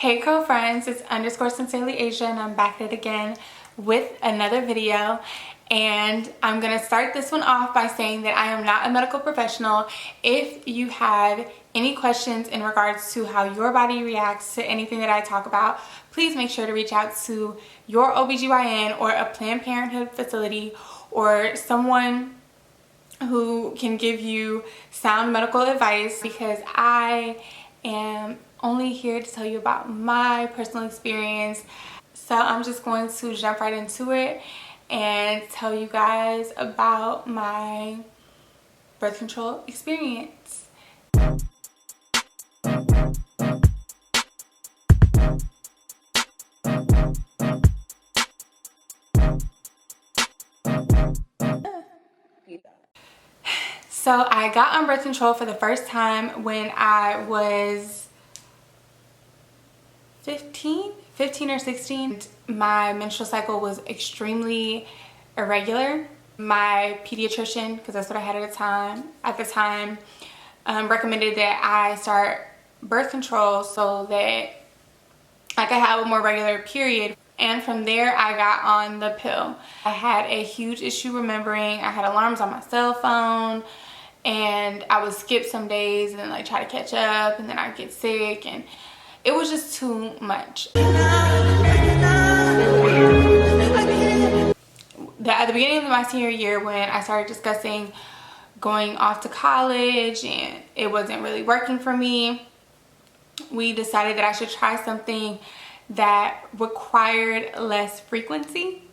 Hey girlfriends, it's _sincerely Asia and I'm back at it again with another video. And I'm going to start this one off by saying that I am not a medical professional. If you have any questions in regards to how your body reacts to anything that I talk about, please make sure to reach out to your OBGYN or a Planned Parenthood facility or someone who can give you sound medical advice, because I am only here to tell you about my personal experience. So I'm just going to jump right into it and tell you guys about my birth control experience. So I got on birth control for the first time when I was 15 or 16. My menstrual cycle was extremely irregular. My pediatrician, because that's what I had at the time, recommended that I start birth control so that I could have a more regular period. And from there I got on the pill. I had a huge issue remembering. I had alarms on my cell phone and I would skip some days and then like try to catch up, and then I'd get sick, and it was just too much. At the beginning of my senior year, when I started discussing going off to college and it wasn't really working for me, we decided that I should try something that required less frequency.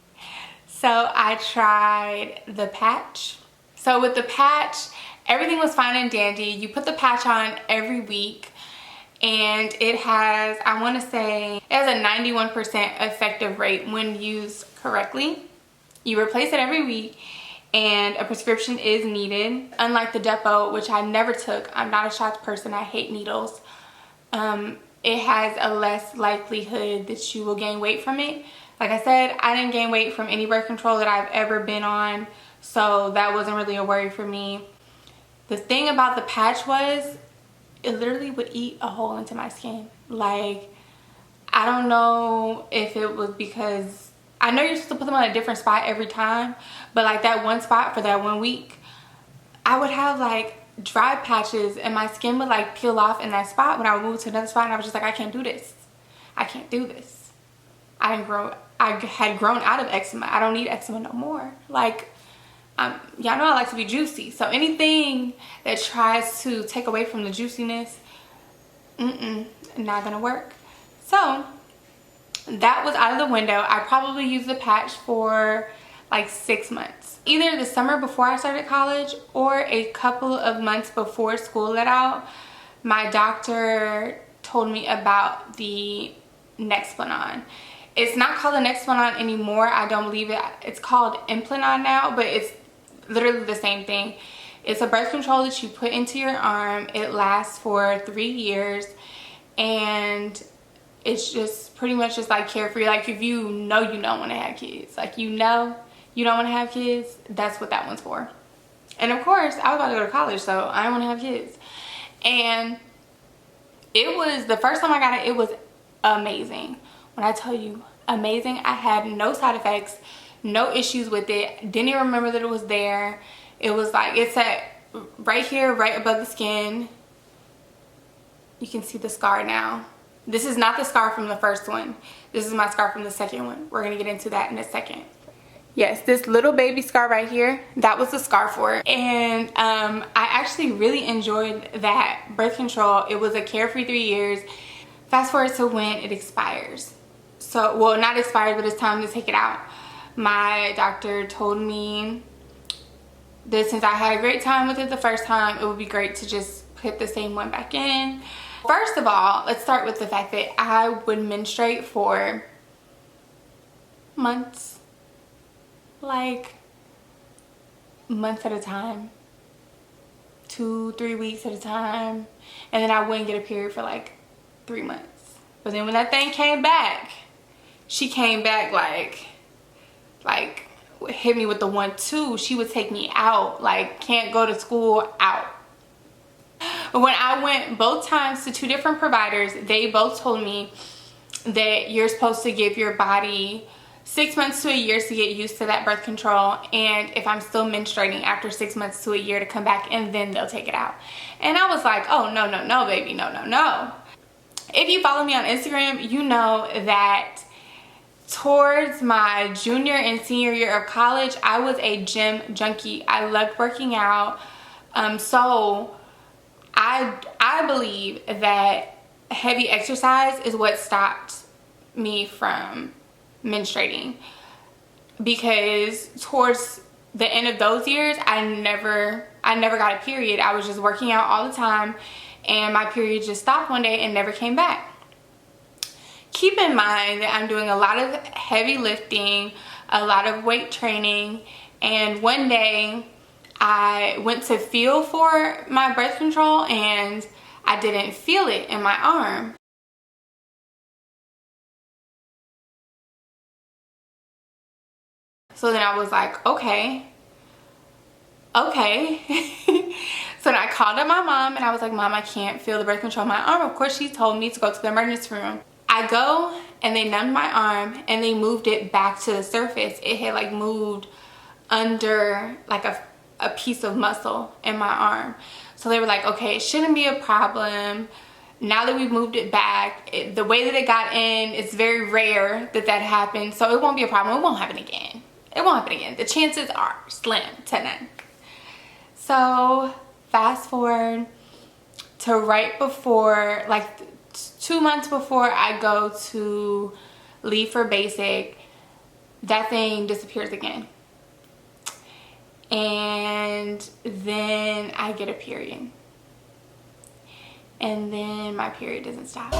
So I tried the patch. So with the patch, everything was fine and dandy. You put the patch on every week and it has, I want to say, it has a 91% effective rate when used correctly. You replace it every week and a prescription is needed. Unlike the depot, which I never took, I'm not a shots person, I hate needles. It has a less likelihood that you will gain weight from it. Like I said, I didn't gain weight from any birth control that I've ever been on, so that wasn't really a worry for me. The thing about the patch was, it literally would eat a hole into my skin. Like, I don't know if it was because, I know you're supposed to put them on a different spot every time, but like that one spot for that 1 week, I would have like dry patches and my skin would like peel off in that spot when I would move to another spot, and I was just like, I can't do this. I can't do this. I had grown out of eczema. I don't need eczema no more. Like, y'all know I like to be juicy, so anything that tries to take away from the juiciness, not gonna work. So that was out of the window. I probably used the patch for like 6 months, either the summer before I started college or a couple of months before school let out. My doctor told me about the nexplanon. It's not called the nexplanon anymore. I don't believe it. It's called implanon now, but it's literally the same thing. It's a birth control that you put into your arm. It lasts for 3 years and it's just pretty much just like carefree. Like, if you know you don't want to have kids, like you know you don't want to have kids, that's what that one's for. And of course, I was about to go to college, so I didn't want to have kids. And it was, the first time I got it, it was amazing. When I tell you amazing, I had no side effects, no issues with it. Didn't even remember that it was there. It was like, it's at right here, right above the skin. You can see the scar now. This is not the scar from the first one. This is my scar from the second one. We're gonna get into that in a second. Yes, this little baby scar right here, that was the scar for it. And I actually really enjoyed that birth control. It was a carefree 3 years. Fast forward to when it expires. So, well, not expired, but it's time to take it out. My doctor told me that since I had a great time with it the first time, it would be great to just put the same one back in. First of all, let's start with the fact that I would menstruate for months. Like, months at a time. 2-3 weeks at a time. And then I wouldn't get a period for like 3 months. But then when that thing came back, she came back like hit me with the 1-2. She would take me out, like, can't go to school, out. When I went both times to 2 different providers, they both told me that you're supposed to give your body 6 months to a year to get used to that birth control, and if I'm still menstruating after 6 months to a year to come back, and then they'll take it out. And I was like, oh, no, no, no, baby, no, no, no. If you follow me on Instagram, you know that towards my junior and senior year of college, I was a gym junkie. I loved working out. So I believe that heavy exercise is what stopped me from menstruating, because towards the end of those years, I never got a period. I was just working out all the time, and my period just stopped one day and never came back. Keep in mind that I'm doing a lot of heavy lifting, a lot of weight training, and one day I went to feel for my birth control and I didn't feel it in my arm. So then I was like, okay. So then I called up my mom and I was like, Mom, I can't feel the birth control in my arm. Of course, she told me to go to the emergency room. I go and they numbed my arm and they moved it back to the surface. It had like moved under like a piece of muscle in my arm. So they were like, okay, it shouldn't be a problem. Now that we've moved it back, the way that it got in, it's very rare that that happens. So it won't be a problem. It won't happen again. It won't happen again. The chances are slim to none. So fast forward to right before, like 2 months before I go to leave for basic, that thing disappears again. And then I get a period. And then my period doesn't stop.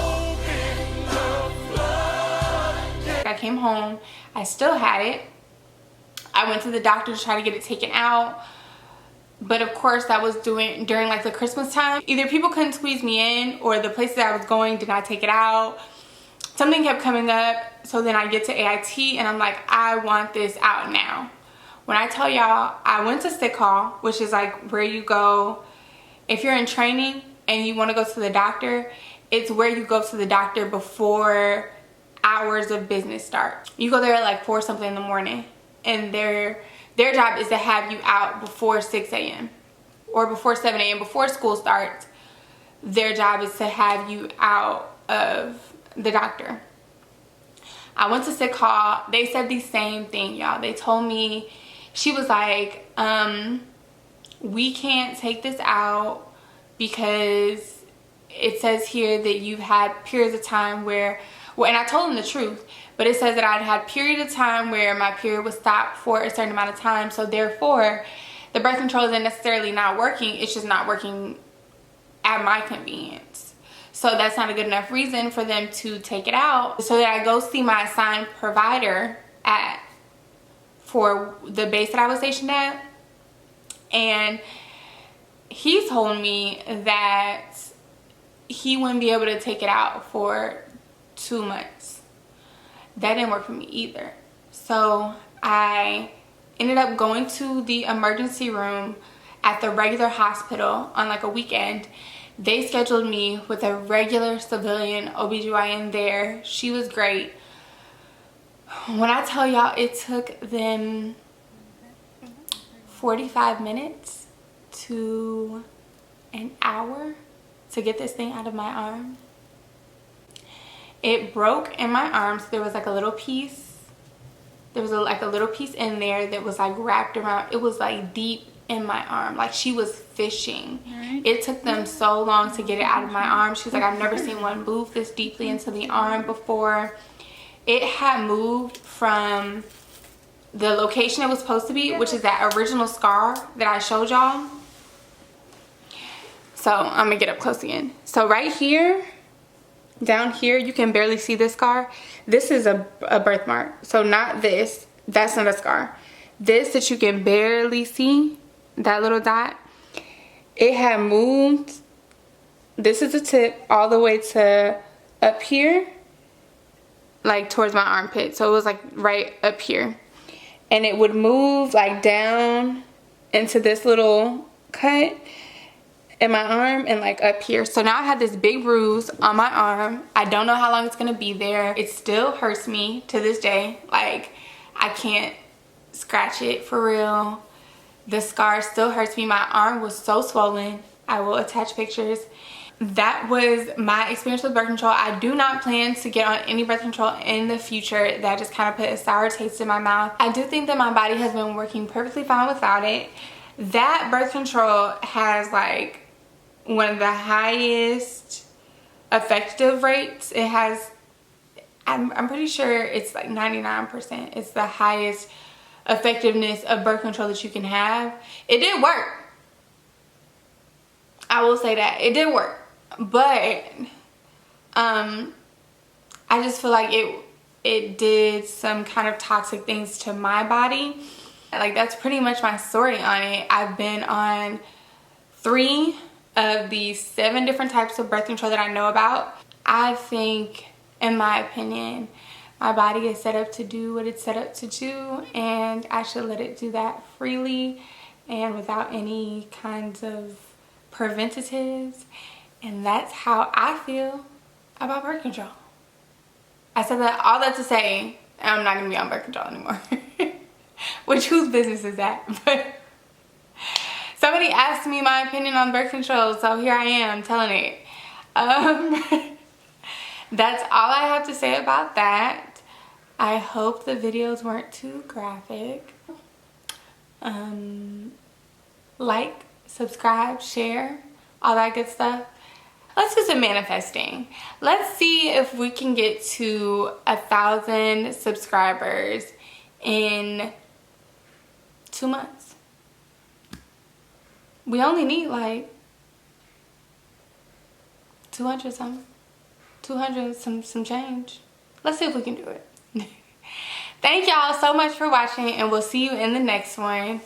I came home, I still had it. I went to the doctor to try to get it taken out. But of course that was during like the Christmas time. Either people couldn't squeeze me in or the places I was going did not take it out. Something kept coming up. So then I get to AIT and I'm like, I want this out now. When I tell y'all, I went to sick hall, which is like where you go if you're in training and you want to go to the doctor. It's where you go to the doctor before hours of business start. You go there at like 4 something in the morning, and their job is to have you out before 6 a.m. or before 7 a.m. before school starts. Their job is to have you out of the doctor. I went to sick hall. They said the same thing, y'all. They told me, she was like, we can't take this out because it says here that you've had periods of time where, well, and I told them the truth, but it says that I'd had period of time where my period was stopped for a certain amount of time. So therefore, the birth control isn't necessarily not working. It's just not working at my convenience. So that's not a good enough reason for them to take it out. So that I go see my assigned provider for the base that I was stationed at. And he told me that he wouldn't be able to take it out for 2 months. That didn't work for me either. So I ended up going to the emergency room at the regular hospital on like a weekend. They scheduled me with a regular civilian OBGYN there. She was great. When I tell y'all, it took them 45 minutes to an hour to get this thing out of my arm. It broke in my arm, so there was like a little piece. There was like a little piece in there that was like wrapped around. It was like deep in my arm, like she was fishing. It took them so long to get it out of my arm. She was like, I've never seen one move this deeply into the arm before. It had moved from the location it was supposed to be, which is that original scar that I showed y'all. So I'm gonna get up close again. So right here, down here, you can barely see this scar. This is a birthmark. So not this, that's not a scar. This that you can barely see, that little dot, it had moved. This is the tip all the way to up here, like towards my armpit. So it was like right up here. And it would move like down into this little cut. in my arm and like up here. So now I have this big bruise on my arm. I don't know how long it's gonna be there. It still hurts me to this day. Like, I can't scratch it for real. The scar still hurts me. My arm was so swollen. I will attach pictures. That was my experience with birth control. I do not plan to get on any birth control in the future. That just kind of put a sour taste in my mouth. I do think that my body has been working perfectly fine without it. That birth control has like one of the highest effective rates. It has, I'm pretty sure it's like 99%. It's the highest effectiveness of birth control that you can have. It did work. I will say that. It did work. But I just feel like it did some kind of toxic things to my body. Like, that's pretty much my story on it. I've been on 3 of the 7 different types of birth control that I know about. I think, in my opinion, my body is set up to do what it's set up to do, and I should let it do that freely and without any kinds of preventatives. And that's how I feel about birth control. I said that, all that to say, I'm not gonna be on birth control anymore. Which, whose business is that? But somebody asked me my opinion on birth control, so here I am telling it. That's all I have to say about that. I hope the videos weren't too graphic. Like, subscribe, share, all that good stuff. Let's do some manifesting. Let's see if we can get to 1,000 subscribers in 2 months. We only need like 200 something. 200 some change. Let's see if we can do it. Thank y'all so much for watching, and we'll see you in the next one.